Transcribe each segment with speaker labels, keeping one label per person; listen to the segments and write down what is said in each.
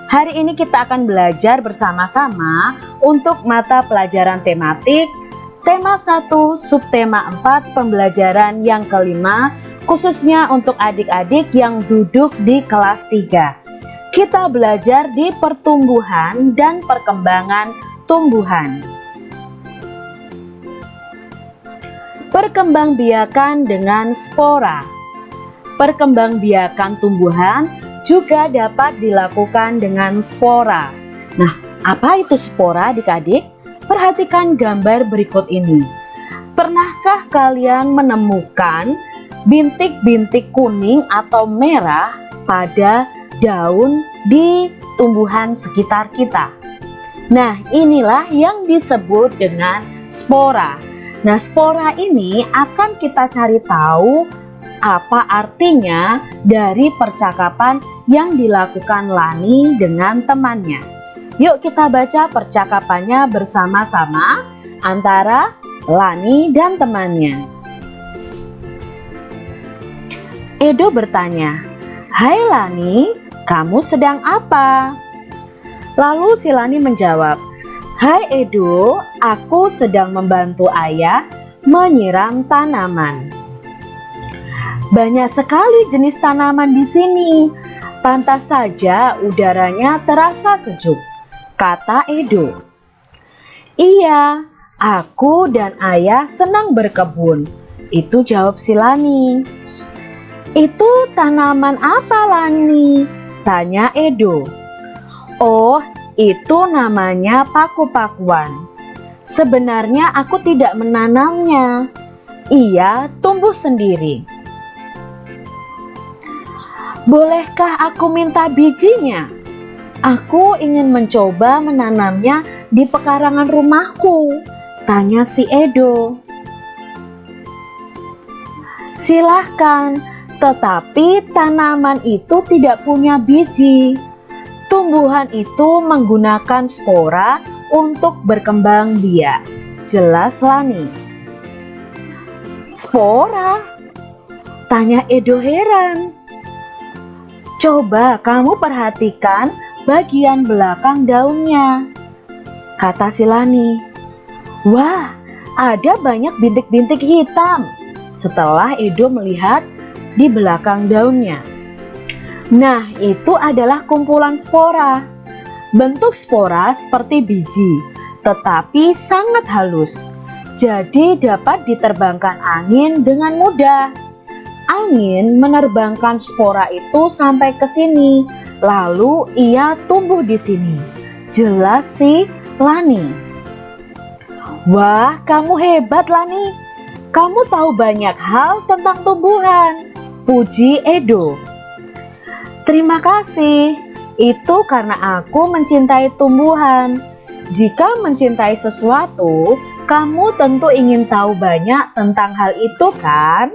Speaker 1: Hari ini kita akan belajar bersama-sama untuk mata pelajaran tematik tema 1 subtema 4 pembelajaran yang kelima, khususnya untuk adik-adik yang duduk di kelas 3. Kita belajar di pertumbuhan dan perkembangan tumbuhan. Perkembangbiakan dengan spora. Perkembangbiakan tumbuhan juga dapat dilakukan dengan spora. Nah, apa itu spora adik-adik? Perhatikan gambar berikut ini. Pernahkah kalian menemukan bintik-bintik kuning atau merah pada daun di tumbuhan sekitar kita? Nah, inilah yang disebut dengan spora. Nah, spora ini akan kita cari tahu apa artinya dari percakapan yang dilakukan Lani dengan temannya. Yuk kita baca percakapannya bersama-sama antara Lani dan temannya. Edo bertanya, "Hai Lani, kamu sedang apa?" Lalu si Lani menjawab, "Hai Edo, aku sedang membantu ayah menyiram tanaman." "Banyak sekali jenis tanaman di sini. Pantas saja udaranya terasa sejuk," kata Edo. "Iya, aku dan ayah senang berkebun," itu jawab si Lani. "Itu tanaman apa, Lani?" tanya Edo. "Oh, itu namanya paku-pakuan. Sebenarnya aku tidak menanamnya. Ia tumbuh sendiri." "Bolehkah aku minta bijinya? Aku ingin mencoba menanamnya di pekarangan rumahku," tanya si Edo. "Silahkan, tetapi tanaman itu tidak punya biji. Tumbuhan itu menggunakan spora untuk berkembang biak," jelas Lani. "Spora?" tanya Edo heran. "Coba kamu perhatikan bagian belakang daunnya," kata si Lani. "Wah, ada banyak bintik-bintik hitam," setelah Edo melihat di belakang daunnya. Nah, itu adalah kumpulan spora. Bentuk spora seperti biji, tetapi sangat halus. Jadi dapat diterbangkan angin dengan mudah. Angin menerbangkan spora itu sampai ke sini, lalu ia tumbuh di sini, jelas si Lani. "Wah, kamu hebat Lani. Kamu tahu banyak hal tentang tumbuhan," puji Edo. "Terima kasih. Itu karena aku mencintai tumbuhan. Jika mencintai sesuatu, kamu tentu ingin tahu banyak tentang hal itu, kan?"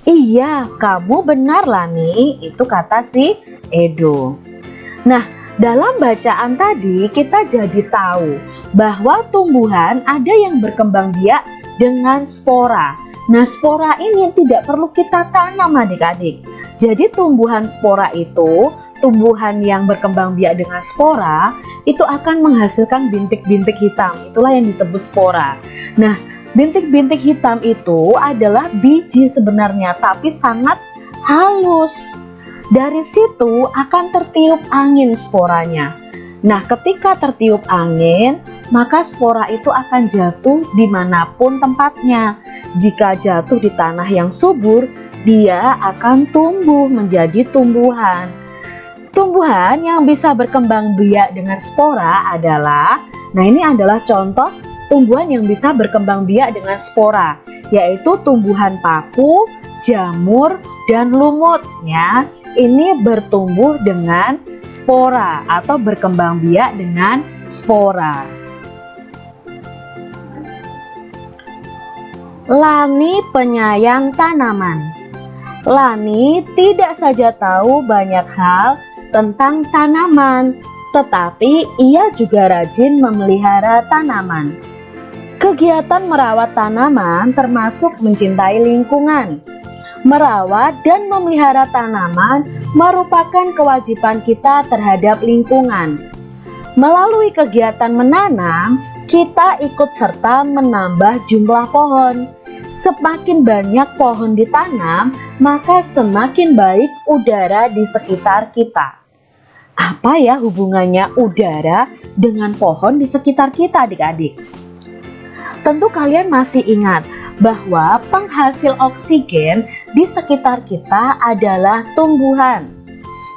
Speaker 1: "Iya, kamu benar Lani," itu kata si Edo. Nah, dalam bacaan tadi kita jadi tahu bahwa tumbuhan ada yang berkembang biak dengan spora. Nah, spora ini tidak perlu kita tanam adik-adik. Jadi tumbuhan spora itu, tumbuhan yang berkembang biak dengan spora, itu akan menghasilkan bintik-bintik hitam. Itulah yang disebut spora. Nah, bintik-bintik hitam itu adalah biji sebenarnya, tapi sangat halus. Dari situ akan tertiup angin sporanya. Nah, ketika tertiup angin, maka spora itu akan jatuh dimanapun tempatnya. Jika jatuh di tanah yang subur, dia akan tumbuh menjadi tumbuhan. Tumbuhan yang bisa berkembang biak dengan spora adalah, nah ini adalah contoh tumbuhan yang bisa berkembang biak dengan spora, yaitu tumbuhan paku, jamur, dan lumut ya. Ini bertumbuh dengan spora atau berkembang biak dengan spora. Lani penyayang tanaman. Lani tidak saja tahu banyak hal tentang tanaman, tetapi ia juga rajin memelihara tanaman. Kegiatan merawat tanaman termasuk mencintai lingkungan. Merawat dan memelihara tanaman merupakan kewajiban kita terhadap lingkungan. Melalui kegiatan menanam, kita ikut serta menambah jumlah pohon. Semakin banyak pohon ditanam, maka semakin baik udara di sekitar kita. Apa ya hubungannya udara dengan pohon di sekitar kita, adik-adik? Tentu kalian masih ingat bahwa penghasil oksigen di sekitar kita adalah tumbuhan.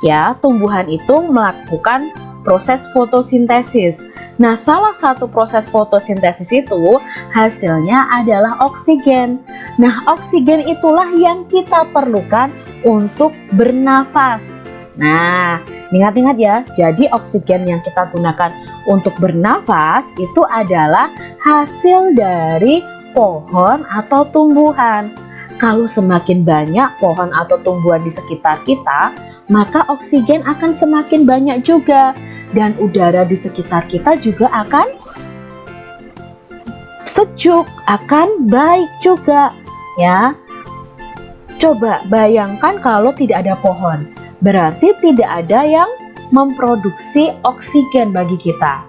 Speaker 1: Ya, tumbuhan itu melakukan proses fotosintesis. Nah, salah satu proses fotosintesis itu hasilnya adalah oksigen. Nah, oksigen itulah yang kita perlukan untuk bernafas. Nah, ingat-ingat ya, jadi oksigen yang kita gunakan untuk bernafas itu adalah hasil dari pohon atau tumbuhan. Kalau semakin banyak pohon atau tumbuhan di sekitar kita, maka oksigen akan semakin banyak juga. Dan udara di sekitar kita juga akan sejuk, akan baik juga ya. Coba bayangkan kalau tidak ada pohon, berarti tidak ada yang memproduksi oksigen bagi kita.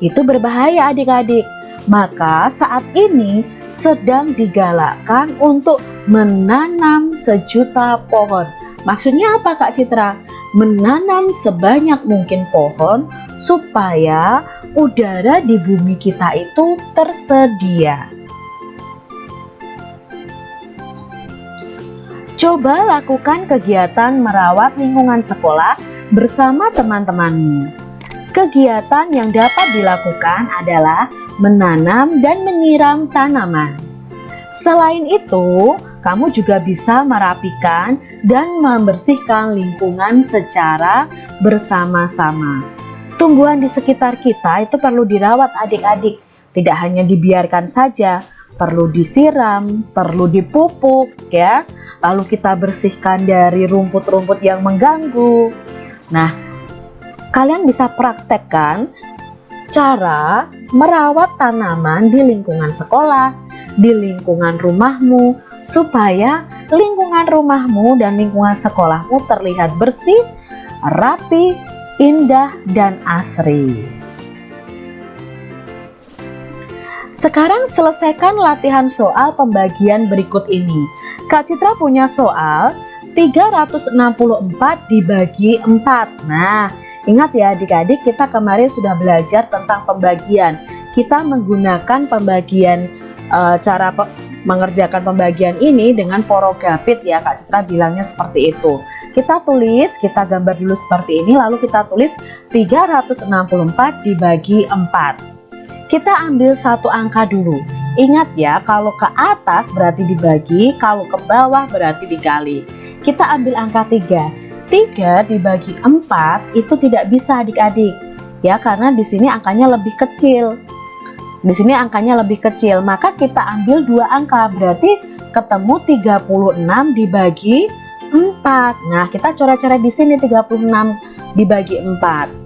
Speaker 1: Itu berbahaya adik-adik. Maka saat ini sedang digalakkan untuk menanam sejuta pohon. Maksudnya apa Kak Citra? Menanam sebanyak mungkin pohon supaya udara di bumi kita itu tersedia. Coba lakukan kegiatan merawat lingkungan sekolah bersama teman-temanmu. Kegiatan yang dapat dilakukan adalah menanam dan menyiram tanaman. Selain itu, kamu juga bisa merapikan dan membersihkan lingkungan secara bersama-sama. Tumbuhan di sekitar kita itu perlu dirawat adik-adik, tidak hanya dibiarkan saja, perlu disiram, perlu dipupuk ya. Lalu kita bersihkan dari rumput-rumput yang mengganggu. Nah, kalian bisa praktekkan cara merawat tanaman di lingkungan sekolah, di lingkungan rumahmu, supaya lingkungan rumahmu dan lingkungan sekolahmu terlihat bersih, rapi, indah, dan asri. Sekarang selesaikan latihan soal pembagian berikut ini. Kak Citra punya soal 364 dibagi 4. Nah, ingat ya adik-adik, kita kemarin sudah belajar tentang pembagian. Kita menggunakan pembagian cara mengerjakan pembagian ini dengan porogapit ya, Kak Citra bilangnya seperti itu. Kita tulis, kita gambar dulu seperti ini, lalu kita tulis 364 dibagi 4. Kita ambil satu angka dulu. Ingat ya, kalau ke atas berarti dibagi, kalau ke bawah berarti dikali. Kita ambil angka 3. 3 dibagi 4 itu tidak bisa adik-adik. Ya, karena di sini angkanya lebih kecil. Di sini angkanya lebih kecil, maka kita ambil 2 angka, berarti ketemu 36 dibagi 4. Nah, kita coret-coret di sini 36 dibagi 4.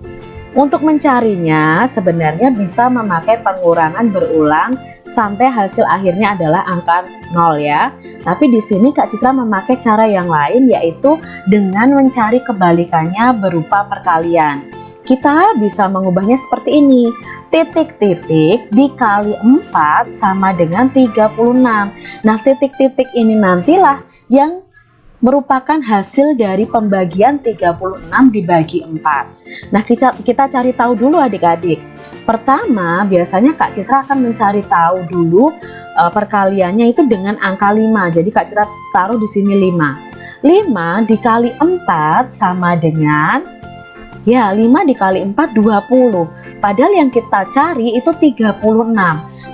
Speaker 1: Untuk mencarinya sebenarnya bisa memakai pengurangan berulang sampai hasil akhirnya adalah angka 0 ya. Tapi di sini Kak Citra memakai cara yang lain, yaitu dengan mencari kebalikannya berupa perkalian. Kita bisa mengubahnya seperti ini. Titik-titik dikali 4 sama dengan 36. Nah, titik-titik ini nantilah yang merupakan hasil dari pembagian 36 dibagi 4. Nah, kita cari tahu dulu adik-adik. Pertama, biasanya Kak Citra akan mencari tahu dulu perkaliannya itu dengan angka 5. Jadi Kak Citra taruh di sini 5. 5 dikali 4 sama dengan, ya 5 dikali 4 20. Padahal yang kita cari itu 36.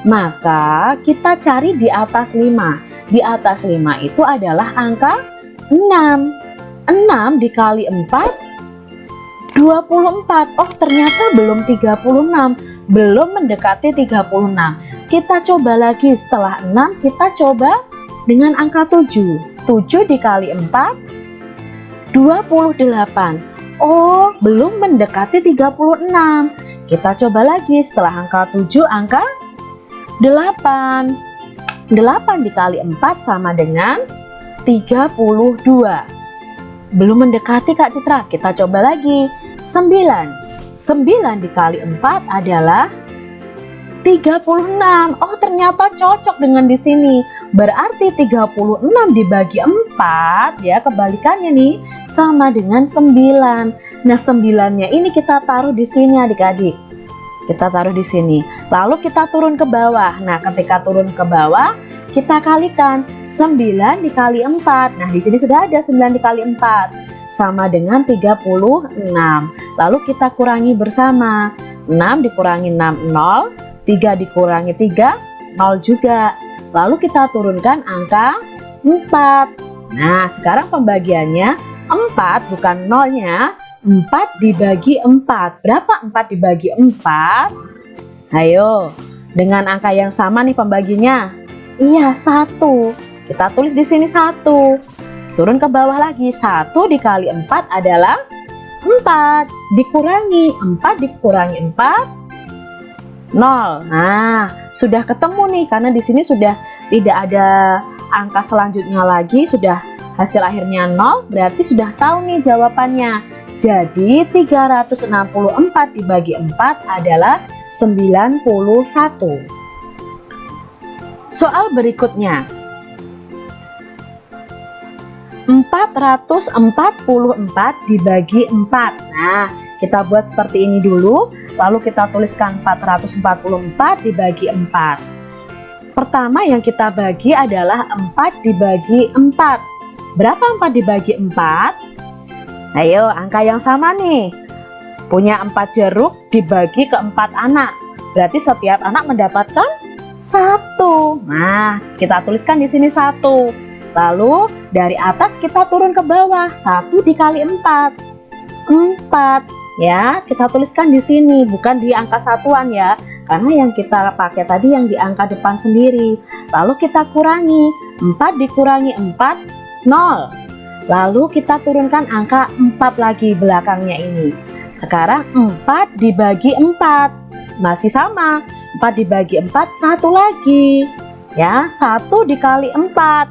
Speaker 1: Maka kita cari di atas 5. Di atas 5 itu adalah angka 6. 6 dikali 4 24. Oh, ternyata belum 36, belum mendekati 36. Kita coba lagi, setelah 6 kita coba dengan angka 7. 7 dikali 4 28. Oh, belum mendekati 36. Kita coba lagi, setelah angka 7 angka 8. 8 dikali 4 sama dengan 32. belum mendekati Kak Citra. Kita coba lagi. 9 dikali 4 adalah 36. Oh, ternyata cocok dengan di sini. Berarti 36 dibagi 4 ya, kebalikannya nih, sama dengan 9. Nah, 9-nya ini kita taruh di sini adik-adik. Kita taruh di sini. Lalu kita turun ke bawah. Nah, ketika turun ke bawah, kita kalikan 9 dikali 4. Nah, di sini sudah ada 9 dikali 4 sama dengan 36. Lalu kita kurangi bersama. 6 dikurangi 6, 0. 3 dikurangi 3, 0 juga. Lalu kita turunkan angka 4. Nah, sekarang pembagiannya 4 bukan nolnya. 4 dibagi 4. Berapa 4 dibagi 4? Ayo, dengan angka yang sama nih pembaginya. Iya, 1. Kita tulis di sini 1. Turun ke bawah lagi. 1 dikali 4 adalah 4. Dikurangi 4 dikurangi 4, 0. Nah, sudah ketemu nih karena di sini sudah tidak ada angka selanjutnya lagi, sudah hasil akhirnya 0, berarti sudah tahu nih jawabannya. Jadi 364 dibagi 4 adalah 91. Soal berikutnya. 444 dibagi 4. Nah, kita buat seperti ini dulu, lalu kita tuliskan 444 dibagi 4. Pertama yang kita bagi adalah 4 dibagi 4. Berapa 4 dibagi 4? Ayo, angka yang sama nih. Punya 4 jeruk dibagi ke 4 anak. Berarti setiap anak mendapatkan 1. Nah, kita tuliskan di sini 1. Lalu dari atas kita turun ke bawah. 1 dikali 4. 4 ya, kita tuliskan di sini, bukan di angka satuan ya, karena yang kita pakai tadi yang di angka depan sendiri. Lalu kita kurangi. 4 dikurangi 4, 0. Lalu kita turunkan angka 4 lagi belakangnya ini. Sekarang 4 dibagi 4 masih sama. 4 dibagi 4, 1 lagi ya. 1 dikali 4,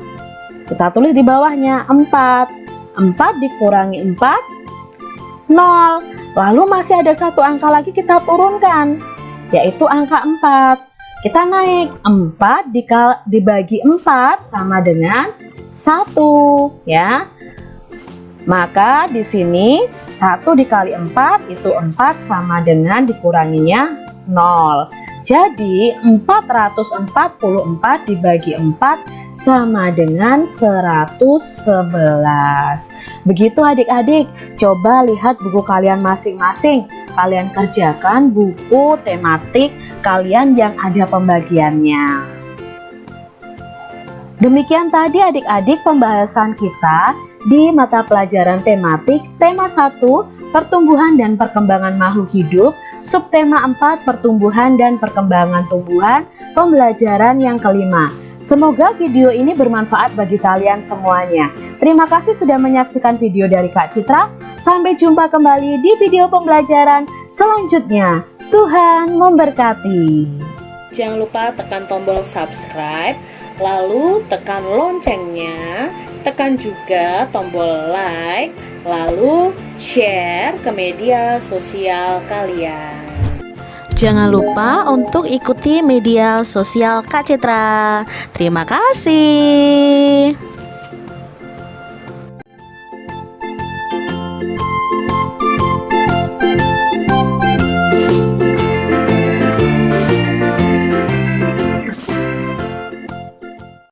Speaker 1: kita tulis di bawahnya 4. 4 dikurangi 4, 0. Lalu masih ada satu angka lagi kita turunkan, yaitu angka 4. Kita naik. 4 dibagi 4 sama dengan 1 ya. Maka di sini 1 dikali 4 itu 4 sama dengan dikuranginya 0. Jadi 444 dibagi 4 sama dengan 111. Begitu adik-adik, coba lihat buku kalian masing-masing. Kalian kerjakan buku tematik kalian yang ada pembagiannya. Demikian tadi adik-adik pembahasan kita di mata pelajaran tematik tema 1 pertumbuhan dan perkembangan makhluk hidup, subtema 4 pertumbuhan dan perkembangan tumbuhan, pembelajaran yang kelima. Semoga video ini bermanfaat bagi kalian semuanya. Terima kasih sudah menyaksikan video dari Kak Citra. Sampai jumpa kembali di video pembelajaran selanjutnya. Tuhan memberkati.
Speaker 2: Jangan lupa tekan tombol subscribe, lalu tekan loncengnya, tekan juga tombol like, lalu share ke media sosial kalian.
Speaker 3: Jangan lupa untuk ikuti media sosial Kak Citra. Terima kasih.